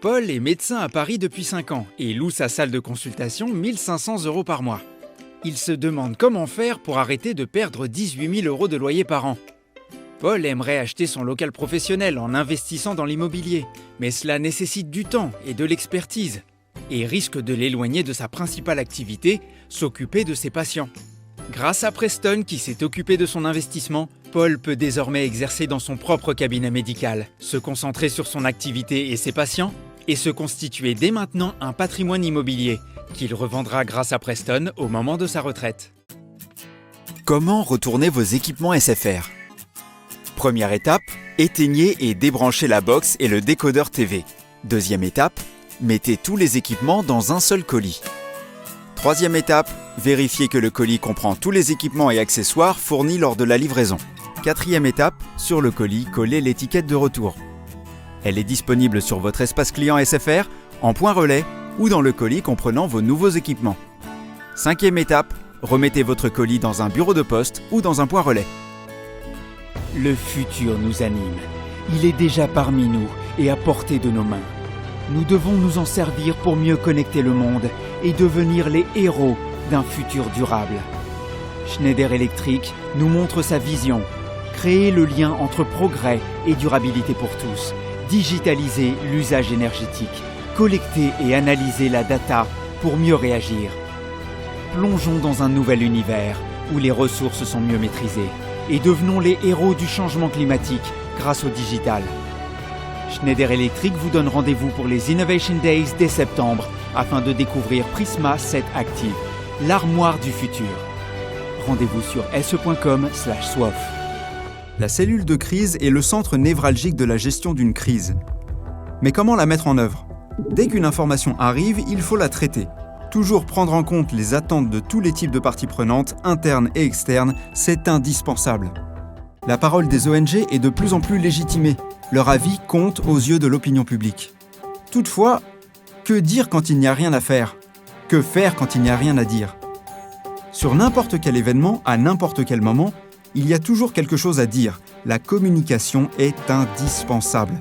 Paul est médecin à Paris depuis 5 ans et loue sa salle de consultation 1 500 € par mois. Il se demande comment faire pour arrêter de perdre 18 000 € de loyer par an. Paul aimerait acheter son local professionnel en investissant dans l'immobilier, mais cela nécessite du temps et de l'expertise, et risque de l'éloigner de sa principale activité, s'occuper de ses patients. Grâce à Preston qui s'est occupé de son investissement, Paul peut désormais exercer dans son propre cabinet médical, se concentrer sur son activité et ses patients, et se constituer dès maintenant un patrimoine immobilier qu'il revendra grâce à Preston au moment de sa retraite. Comment retourner vos équipements SFR ? Première étape, éteignez et débranchez la box et le décodeur TV. Deuxième étape, mettez tous les équipements dans un seul colis. Troisième étape, vérifiez que le colis comprend tous les équipements et accessoires fournis lors de la livraison. Quatrième étape, sur le colis, collez l'étiquette de retour. Elle est disponible sur votre espace client SFR, en point relais ou dans le colis comprenant vos nouveaux équipements. Cinquième étape, remettez votre colis dans un bureau de poste ou dans un point relais. Le futur nous anime. Il est déjà parmi nous et à portée de nos mains. Nous devons nous en servir pour mieux connecter le monde et devenir les héros d'un futur durable. Schneider Electric nous montre sa vision. Créer le lien entre progrès et durabilité pour tous. Digitaliser l'usage énergétique. Collecter et analyser la data pour mieux réagir. Plongeons dans un nouvel univers où les ressources sont mieux maîtrisées et devenons les héros du changement climatique grâce au digital. Schneider Electric vous donne rendez-vous pour les Innovation Days dès septembre afin de découvrir Prisma 7 Active, l'armoire du futur. Rendez-vous sur se.com/SWOF. La cellule de crise est le centre névralgique de la gestion d'une crise. Mais comment la mettre en œuvre ? Dès qu'une information arrive, il faut la traiter. Toujours prendre en compte les attentes de tous les types de parties prenantes, internes et externes, c'est indispensable. La parole des ONG est de plus en plus légitimée. Leur avis compte aux yeux de l'opinion publique. Toutefois, que dire quand il n'y a rien à faire ? Que faire quand il n'y a rien à dire ? Sur n'importe quel événement, à n'importe quel moment, il y a toujours quelque chose à dire. La communication est indispensable.